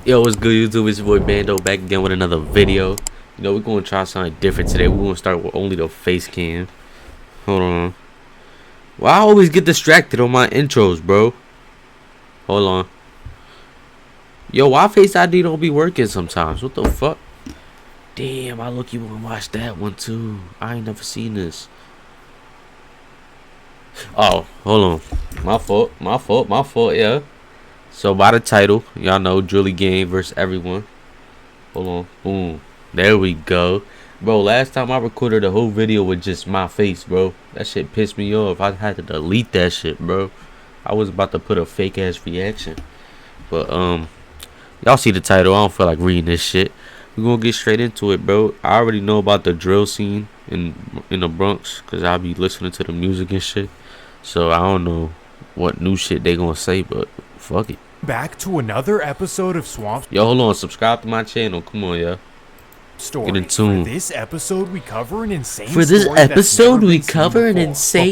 Yo, what's good, YouTube? It's your boy Bando back again with another video. You know, we're gonna try something different today. We're gonna start with only the face cam. Hold on. Well, I always get distracted on my intros, bro. Hold on. Yo, why Face ID don't be working sometimes? What the fuck? Damn, I look, you wanna watch that one too. I ain't never seen this. Oh, hold on. My fault, yeah. So by the title, y'all know DRILLY-GANG versus everyone. Hold on, boom, there we go, bro. Last time I recorded a whole video with just my face, bro. That shit pissed me off. I had to delete that shit, bro. I was about to put a fake ass reaction, but y'all see the title. I don't feel like reading this shit. We're gonna get straight into it, bro. I already know about the drill scene in the Bronx, cause I be listening to the music and shit. So I don't know what new shit they gonna say, but fuck it. Back to another episode of Swamp. Yo, hold on, subscribe to my channel. Come on, yo. Story. Get in tune. For this episode, we cover an insane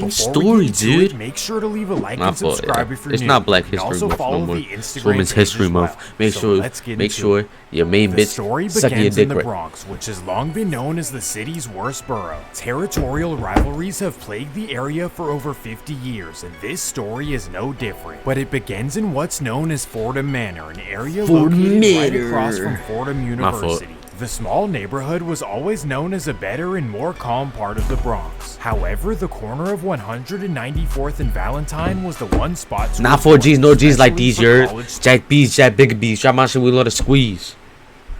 story, dude. Make sure to leave a like and subscribe if you're It's new. not Black History Month no more. It's Women's History Month. Make sure your main bitch suck your dick in the right. Bronx, which has long been known as the city's worst borough. Territorial rivalries have plagued the area for over 50 years, and this story is no different. But it begins in what's known as Fordham Manor, an area located right across from Fordham University. The small neighborhood was always known as a better and more calm part of the Bronx. However, the corner of 194th and Valentine was the one spot to Not 4Gs, no Gs like these, you're Jack B's, Jack Bigger B's. Y'all mind shit, we let it squeeze.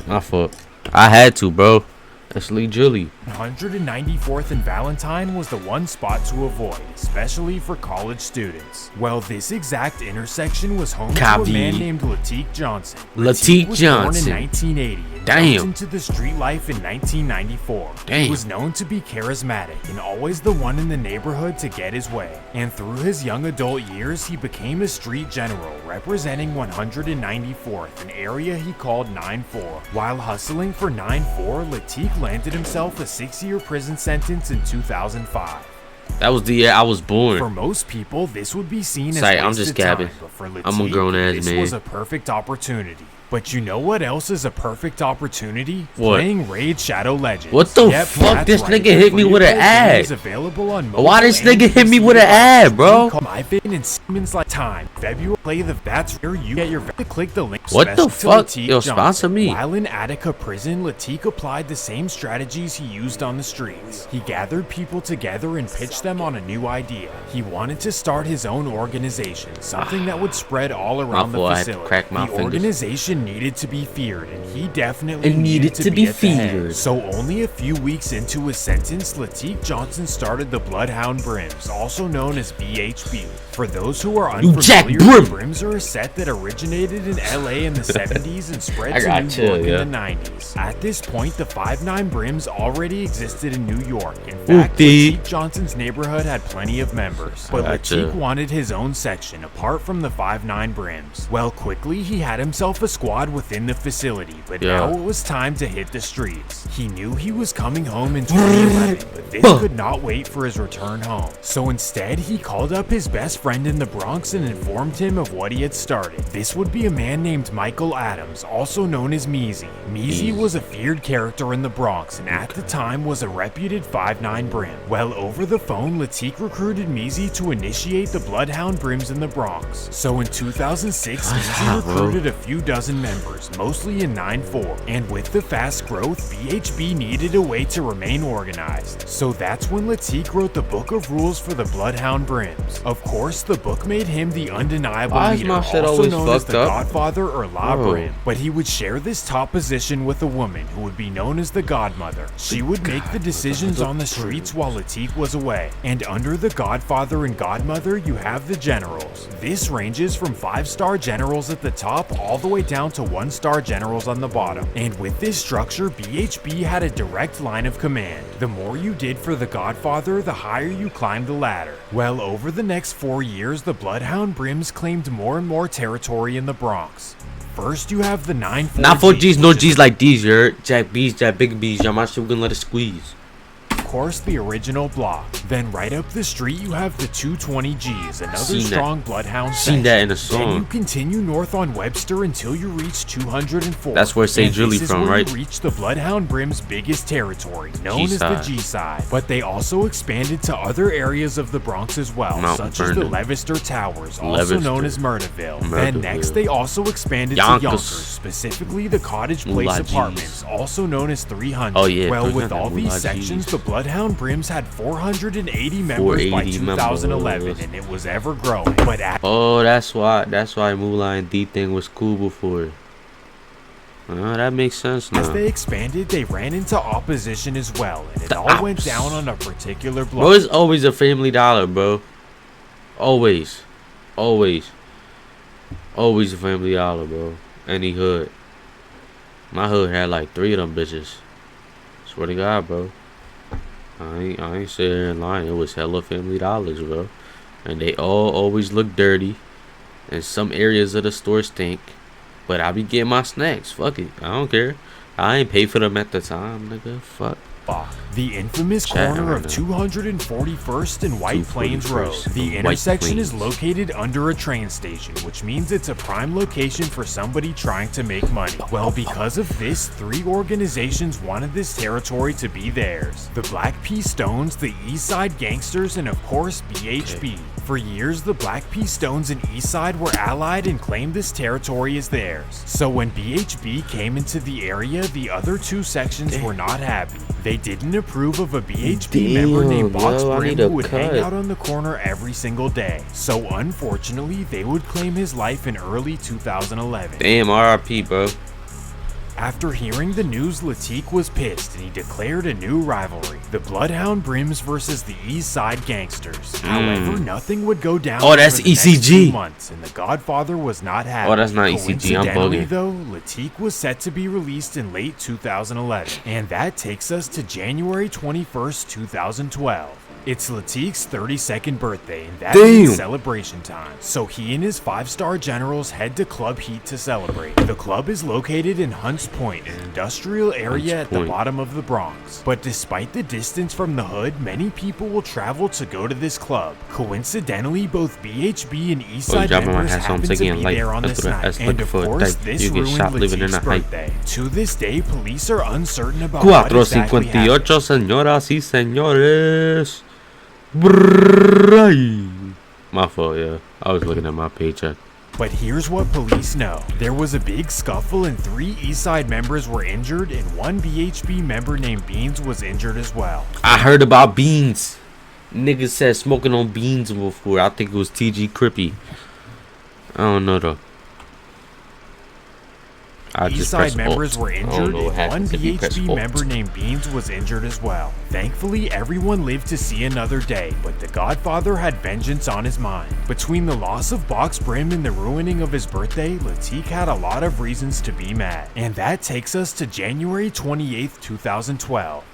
My fault. I had to, bro. That's Lee Julie. 194th and Valentine was the one spot to avoid, especially for college students. Well, this exact intersection was home to a man named Latique Johnson. Latique was Johnson. Born in 1980 and jumped into the street life in 1994. He was known to be charismatic and always the one in the neighborhood to get his way. And through his young adult years, he became a street general, representing 194th, an area he called 9-4. While hustling for 9-4, Latique landed himself a 6-year prison sentence in 2005. That was the year I was born. For most people, this would be seen as I'm just gabbing. Time, but for Latique, I'm a grown ass man. This was a perfect opportunity. But you know what else is a perfect opportunity? What? Playing Raid Shadow Legends. What the fuck? This nigga hit me with an ad. Why this nigga hit me with an ad, bro? My fin and Siemens like time. February play the that's where you get your to click the link. What the fuck? Yo, sponsor me. While in Attica prison, Latique applied the same strategies he used on the streets. He gathered people together and pitched them on a new idea. He wanted to start his own organization, something that would spread all around the facility. The organization needed to be feared, and he definitely needed to be feared. So only a few weeks into his sentence, Latique Johnson started the Bloodhound Brims, also known as BHB. For those who are unfamiliar, the Brims are a set that originated in LA in the 70s and spread to New York in the 90s. At this point, the 5'9 Brims already existed in New York. In fact, Latique Johnson's neighborhood had plenty of members, but Latique wanted his own section apart from the 5'9 Brims. Well, quickly he had himself a squad within the facility, but now it was time to hit the streets. He knew he was coming home in 2011, but this could not wait for his return home. So instead, he called up his best friend in the Bronx and informed him of what he had started. This would be a man named Michael Adams, also known as Meezy. Meezy was a feared character in the Bronx and at the time was a reputed 5'9 Brim. Well, over the phone, Latique recruited Meezy to initiate the Bloodhound Brims in the Bronx. So in 2006, Meezy recruited a few dozen members, mostly in 9-4, and with the fast growth, BHB needed a way to remain organized. So that's when Latique wrote the Book of Rules for the Bloodhound Brims. Of course, the book made him the undeniable leader, also known as the Godfather or La Brim. But he would share this top position with a woman who would be known as the Godmother. She would make the decisions on the streets while Latique was away. And under the Godfather and Godmother, you have the generals. This ranges from 5-star generals at the top all the way down to 1-star generals on the bottom. And with this structure, BHB had a direct line of command. The more you did for the Godfather, the higher you climbed the ladder. Well, over the next 4 years, the Bloodhound Brims claimed more and more territory in the Bronx. First, you have the 9-4 Not 4Gs, no Gs like these, you're Jack B's, Jack Bigger B's. Y'all mind shit, we gonna let it squeeze. course the original block. Then right up the street you have the 220Gs, another Seen strong that. bloodhound Seen section. that in the Then you song. continue north on Webster until you reach 204. That's where Say And Drilly this is from, where right? you reach the Bloodhound Brim's biggest territory, known as the G-side. G-side. But they also expanded to other areas of the Bronx as well, Mount such as the Vernon. Leicester Towers, also known as Murderville. Then next Murderville. they also expanded to Yonkers. Yonkers, specifically the Cottage Place Moolah Apartments, also known as 300. Oh, yeah, Well, with 300, all these Moolah sections, Gs. the Bloodhound Brims had 480 members by 480 2011, members. and it was ever growing. But Oh, that's why Moolah and D thing was cool before. Oh, that makes sense now. as they expanded, they ran into opposition as well, and it The all went ops. down on a particular block. Bro, it's always a Family Dollar, bro. Always. Always a Family Dollar, bro. Any hood. My hood had like 3 of them bitches. Swear to God, bro. I ain't sitting here and lying. It was hella Family Dollars, bro. And they all always look dirty. And some areas of the store stink. But I be getting my snacks. Fuck it. I don't care. I ain't pay for them at the time, nigga. Fuck. The infamous Chat corner of right 241st and White Plains Road. 241st The and White intersection is Plains. located under a train station, which means it's a prime location for somebody trying to make money. Well, because of this, 3 organizations wanted this territory to be theirs. The Black P Stones, the East Side Gangsters, and of course, BHB. For years, the Black P Stones and East Side were allied and claimed this territory as theirs. So when BHB came into the area, the other 2 sections were not happy. They didn't approve of a BHB member named Box yo, I Brim need a who would hang cut. out on the corner every single day. So unfortunately, they would claim his life in early 2011. Damn, RIP, bro. After hearing the news, Latique was pissed and he declared a new rivalry, the Bloodhound Brims versus the East Side Gangsters. However, nothing would go down Oh, that's for the next ECG. 2 months, and the Godfather was not happy. Oh, that's not ECG, I'm Coincidentally, bugging. though, Latique was set to be released in late 2011, and that takes us to January 21st, 2012. It's Latique's 32nd birthday, and that means Damn. celebration time. So he and his 5-star generals head to Club Heat to celebrate. The club is located in Hunts Point, an industrial area Hunts at the Point. bottom of the Bronx. But despite the distance from the hood, many people will travel to go to this club. Coincidentally, both BHB and Eastside Job might members have happen something to in be life. there on That's this what I night. was And looking of for. course, That this you get ruined shot living in Latique's a hype. birthday. To this day, police are uncertain about what exactly happened. 458, señoras y señores. Brrrray. My fault, yeah. I was looking at my paycheck. But here's what police know. There was a big scuffle and 3 Eastside members were injured and 1 BHB member named Beans was injured as well. I heard about beans. Niggas said smoking on beans before. I think it was TG Crippy. I don't know though. I just Eastside pressed members Alt. were I don't injured know what and 1 happens if you press BHB Alt. member named Beans was injured as well. Thankfully, everyone lived to see another day, but the Godfather had vengeance on his mind. Between the loss of Box Brim and the ruining of his birthday, Latique had a lot of reasons to be mad. And that takes us to January 28th, 2012.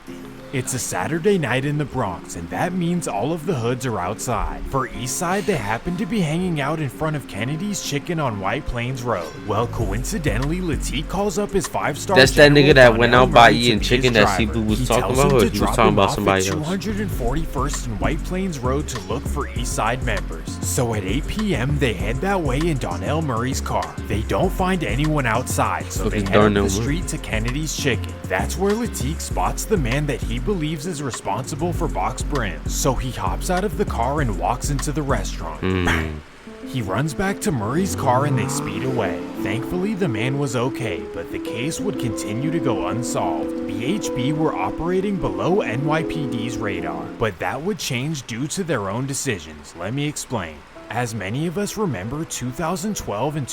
It's a Saturday night in the Bronx, and that means all of the hoods are outside. For Eastside, they happen to be hanging out in front of Kennedy's Chicken on White Plains Road. Well, coincidentally, Latique calls up his 5-star That's that general, nigga that Donnell went out by Murray, to eating be chicken his that driver. Cebu was He talking tells about, him or to he was drop talking him about off somebody at else? 241st and White Plains Road to look for Eastside members. So at 8 p.m., they head that way in Donnell Murray's car. They don't find anyone outside, so they Fucking head up Darnell the Murray. street to Kennedy's Chicken. That's where Latique spots the man that he believes is responsible for Box Brim. So he hops out of the car and walks into the restaurant. He runs back to Murray's car and they speed away. Thankfully, the man was okay, but the case would continue to go unsolved. BHB were operating below NYPD's radar, but that would change due to their own decisions. Let me explain. As many of us remember, 2012 and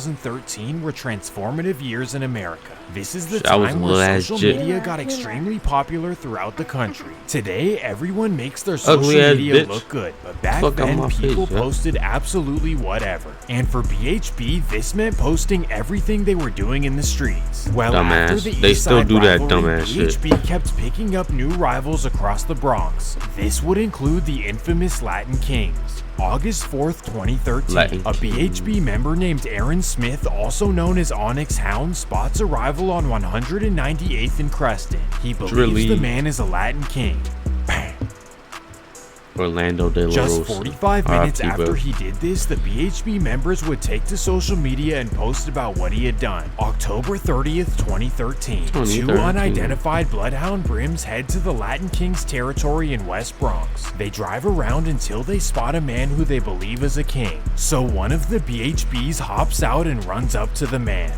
2013 were transformative years in America. This is the I was time a where little ass social jit. media got extremely popular throughout the country. Today, everyone makes their social Ugly ass media bitch. look good, but back Fuck on then, my people face, yeah. posted absolutely whatever. And for BHB, this meant posting everything they were doing in the streets. Well, after Dumbass. the They still Eastside do that rivalry, dumbass shit. BHB kept picking up new rivals across the Bronx. This would include the infamous Latin Kings. August 4th, 2013, Latin a BHB member named Aaron Smith, also known as Onyx Hound, spots a rival on 198th and Creston. He believes Drilly. the man is a Latin King. Orlando De La Just Rosa. 45 minutes RIP, after bro. he did this, the BHB members would take to social media and post about what he had done. October 30th, 2013. Two unidentified Bloodhound Brims head to the Latin Kings territory in West Bronx. They drive around until they spot a man who they believe is a king. So one of the BHBs hops out and runs up to the man.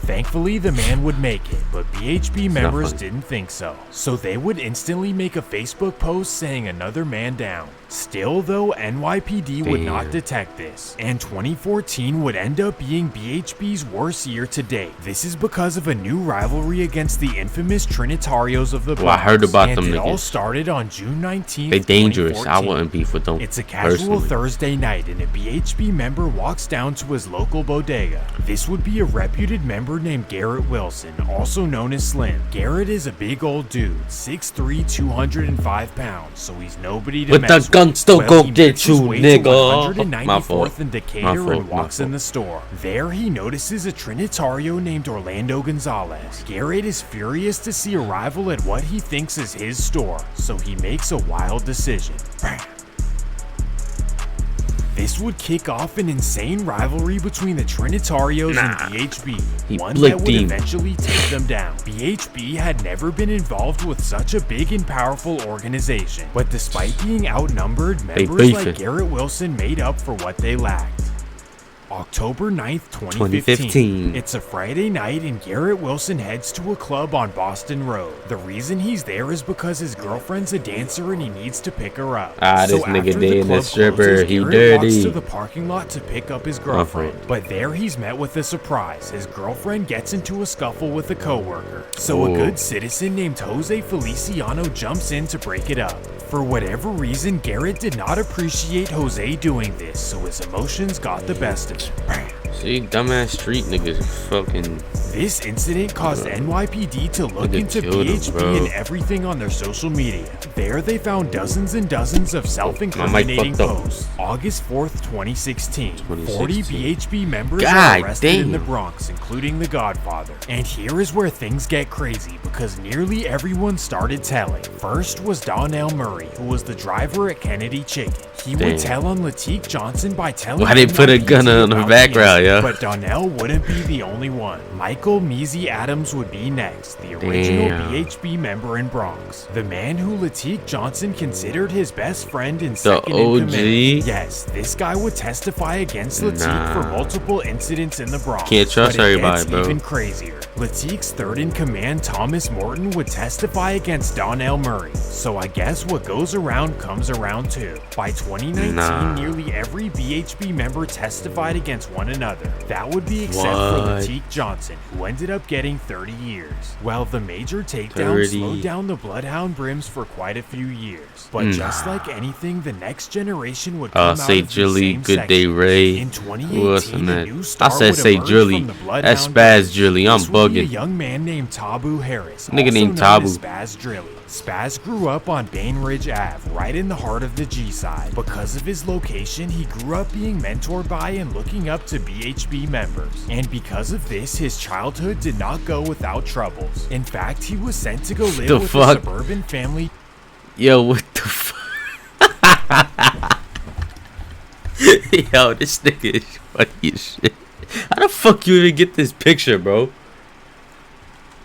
Thankfully, the man would make it, but BHB members didn't think so. So they would instantly make a Facebook post saying another man down. Still though, NYPD would not detect this, and 2014 would end up being BHB's worst year to date. This is because of a new rivalry against the infamous Trinitarios of the Bronx. Well, I heard about and them it niggas. all started on June 19th, They dangerous. 2014. I wouldn't beef with them. It's a casual personally. Thursday night and a BHB member walks down to his local bodega. This would be a reputed member named Garrett Wilson, also known as Slim. Garrett is a big old dude, 6'3", 205 pounds, so he's nobody to But mess the with. gun still Well, go he get makes his you, way to nigga. 194th My fault. and Decatur My fault, and my walks in fault. the store. There he notices a Trinitario named Orlando Gonzalez. Garrett is furious to see a rival at what he thinks is his store, so he makes a wild decision. This would kick off an insane rivalry between the Trinitarios and BHB, He one that blicked would him. eventually take them down. BHB had never been involved with such a big and powerful organization, but despite being outnumbered, members beefing. like Garrett Wilson made up for what they lacked. October 9th, 2015. It's a Friday night and Garrett Wilson heads to a club on Boston Road. The reason he's there is because his girlfriend's a dancer and he needs to pick her up. Ah, this So nigga after the dating a club stripper, closes, he Garrett walks dirty. to the parking lot to pick up his girlfriend. fault. But there he's met with a surprise. His girlfriend gets into a scuffle with a coworker. So a Oh. good citizen named Jose Feliciano jumps in to break it up. For whatever reason, Garrett did not appreciate Jose doing this, so his emotions got the best of him. See, dumbass street niggas fucking. This incident caused NYPD to look Nigga into killed him, BHB bro. and everything on their social media. There they found dozens and dozens of self-incriminating fucked up. posts. August 4th, 2016. 40 2016. BHB members God are arrested in the damn. Bronx, including the Godfather. And here is where things get crazy, because nearly everyone started telling. First was Donnell Murray, who was the driver at Kennedy Chicken. He Damn. would tell on Latique Johnson by telling Why they put a gun NYPD on her about background, him. yo? But Donnell wouldn't be the only one. Michael Measy Adams would be next, the original Damn. BHB member in Bronx. The man who Latique Johnson considered his best friend and The second in OG? command. Yes, this guy would testify against Latique for multiple incidents in the Bronx. Can't trust but it everybody, gets bro. even crazier. Latique's third in command, Thomas Morton, would testify against Donnell Murray. So I guess what goes around comes around too. By 2019, Nah. nearly every BHB member testified against one another. That would be except for What? Latique Johnson, who ended up getting 30 years. Well, the major takedown 30. slowed down the Bloodhound Brims for quite a few years. But just like anything, the next generation would come out Say of the Drilly, same Good Day section. Ray. In Who else 2018, in a that? new I star said would say emerge Drilly. from the Bloodhound That's Spaz Brims. Drilly. I'm This would be a bugging. young man named Tabu Harris, Nigga also named known Tabu. as Spaz Drilly. Spaz grew up on Bainbridge Ave, right in the heart of the G-side. Because of his location, he grew up being mentored by and looking up to BHB members. And because of this, his childhood did not go without troubles. In fact, he was sent to go live The with fuck? a suburban family. Yo, what the fuck? Yo, this nigga is funny as shit. How the fuck you even get this picture, bro?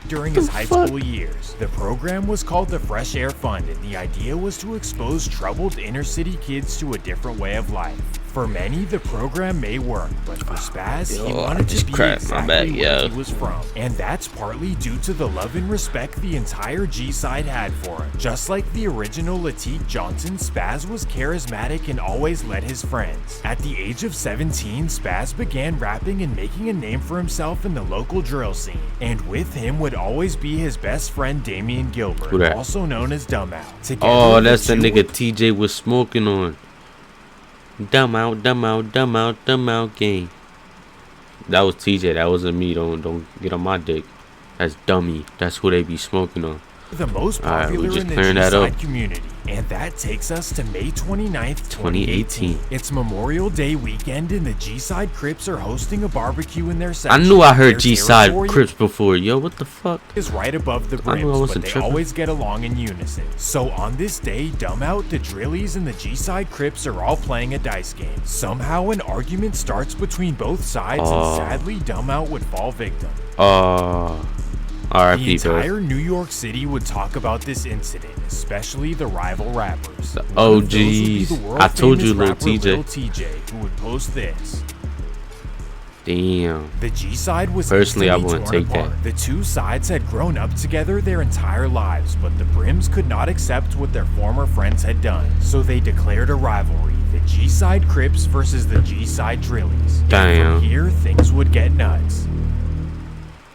During his high school years. The program was called the Fresh Air Fund, and the idea was to expose troubled inner city kids to a different way of life. For many, the program may work, but for Spaz, he Yo, I wanted to just be cracked my exactly back, where yo. he was from. And that's partly due to the love and respect the entire G-side had for him. Just like the original Latique Johnson, Spaz was charismatic and always led his friends. At the age of 17, Spaz began rapping and making a name for himself in the local drill scene. And with him would always be his best friend Damian Who Gilbert, that? also known as Dumb Out. Together, Oh, that's the two nigga would TJ was smoking on. Dumb out, dumb out, dumb out, dumb out game. That was TJ. That wasn't me. Don't get on my dick. That's dummy. That's who they be smoking on. The most Alright, popular we're just in the clearing that up. G-Side community. And that takes us to May 29th, 2018. It's Memorial Day weekend and the G-Side Crips are hosting a barbecue in their I section. knew I heard Their G-Side territory Crips before. Yo, what the fuck? is right above the I knew I brims, wasn't but they tripping. always get along in unison. So on this day, Dumb Out, the Drillies, and the G-Side Crips are all playing a dice game. Somehow an argument starts between both sides and sadly Dumb Out would fall victim. The R.I.P. bro. entire New York City would talk about this incident, especially the rival rappers. The One of those would be OGs. the world I told you, famous Lil rapper TJ. Lil TJ, who would post this. Damn. The G-Side was Personally, I instantly wouldn't torn take apart. that. The two sides had grown up together their entire lives, but the Brims could not accept what their former friends had done, so they declared a rivalry, the G-Side Crips versus the G-Side Drillies. And Damn. from here, things would get nuts.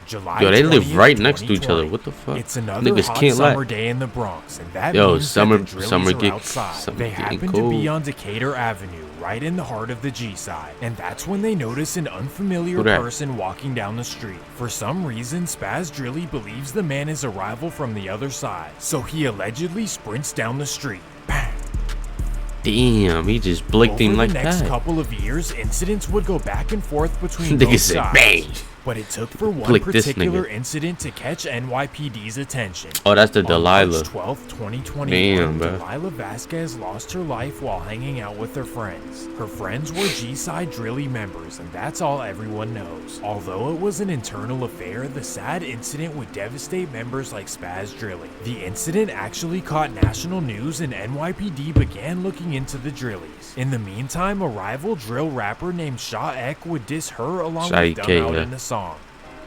July Yo, they live 20th, right next to each other. 2020. What the fuck? It's another Niggas hot can't summer lie. day in the Bronx, and that Yo, means summer- that the Drillies summer are get- outside. summer They getting happen to be cold. on Decatur Avenue, right in the heart of the G-Side, and that's when they notice an unfamiliar Who that? person walking down the street. For some reason, Spaz Drilly believes the man is a rival from the other side, so he allegedly sprints down the street. Bang! Damn, he just blinked him Over like the next that. couple of years, incidents would go back and forth between Nigga both said, sides. "Bang." But it took for one Click this particular nigga. incident to catch NYPD's attention. Oh, that's the On Delilah. March 12th, 2021, Damn, bro. Delilah Vasquez lost her life while hanging out with her friends. Her friends were G-Side Drilly members, and that's all everyone knows. Although it was an internal affair, the sad incident would devastate members like Spaz Drilly. The incident actually caught national news, and NYPD began looking into the Drillies. In the meantime, a rival drill rapper named Shaw Ek would diss her along Shaw with Ek, Dumb Out yeah. in the song.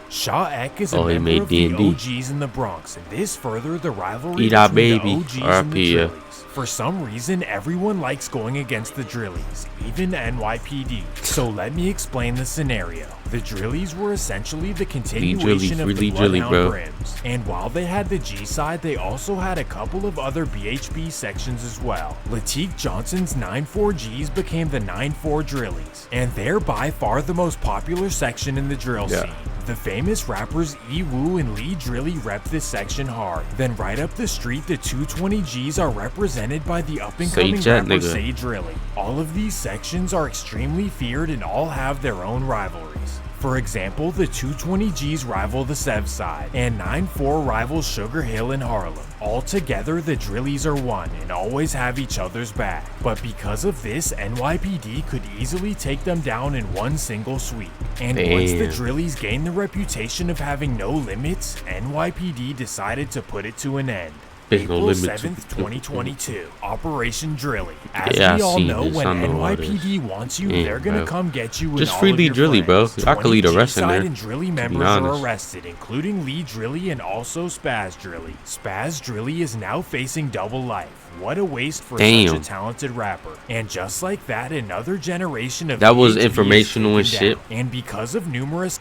Shaw Ek is a Oh, he member made of the D&D. OGs in the Bronx, and this furthered the rivalry Eat our between baby. the OGs and the R.I.P., yeah. Drillies. For some reason, everyone likes going against the Drillies, even NYPD. So let me explain the scenario. The Drillies were essentially the continuation of the Bloodhound Brims, and while they had the G-Side, they also had a couple of other BHB sections as well. Latique Johnson's 9-4 Gs became the 9-4 Drillies, and they're by far the most popular section in the drill scene. The famous rappers E-Woo and Lee Drilly rep this section hard. Then right up the street, the 220 Gs are represented by the up-and-coming Say that, rapper nigga. Say Drilly. All of these sections are extremely feared and all have their own rivalries. For example, the 220 Gs rival the Sev Side, and 9-4 rivals Sugar Hill and Harlem. Altogether, the Drillies are one and always have each other's back. But because of this, NYPD could easily take them down in one single sweep. And once the Damn. Drillies gained the reputation of having no limits, NYPD decided to put it to an end. There's no April limits. 7th, 2022, Operation Drilly. As Yeah, we I all seen know, this. when I know all this. NYPD wants you, Damn, they're gonna bro. come get you. Just and free all of Lee your Drilly, bro. friends. I could leave the 20 rest in G-Side there, and Drilly to be members are honest. arrested, including Lee Drilly and also Spaz Drilly. Spaz Drilly is now facing double life. What a waste for such Damn. a talented rapper. And just like that, another generation of That was BHB is informational and taken shit. down. And because of numerous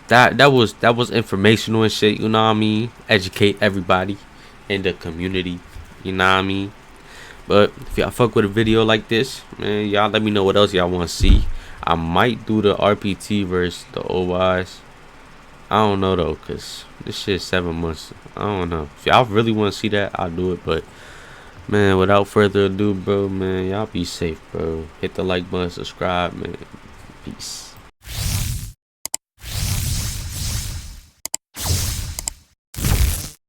That was informational and shit, you know what I mean? Educate everybody in the community, you know what I mean? But if y'all fuck with a video like this, man, y'all let me know what else y'all want to see. I might do the RPT versus the OYs. I don't know though, cause this shit 7 months. I don't know. If y'all really want to see that, I'll do it. But man, without further ado, bro, man, y'all be safe, bro. Hit the like button, subscribe, man. Peace.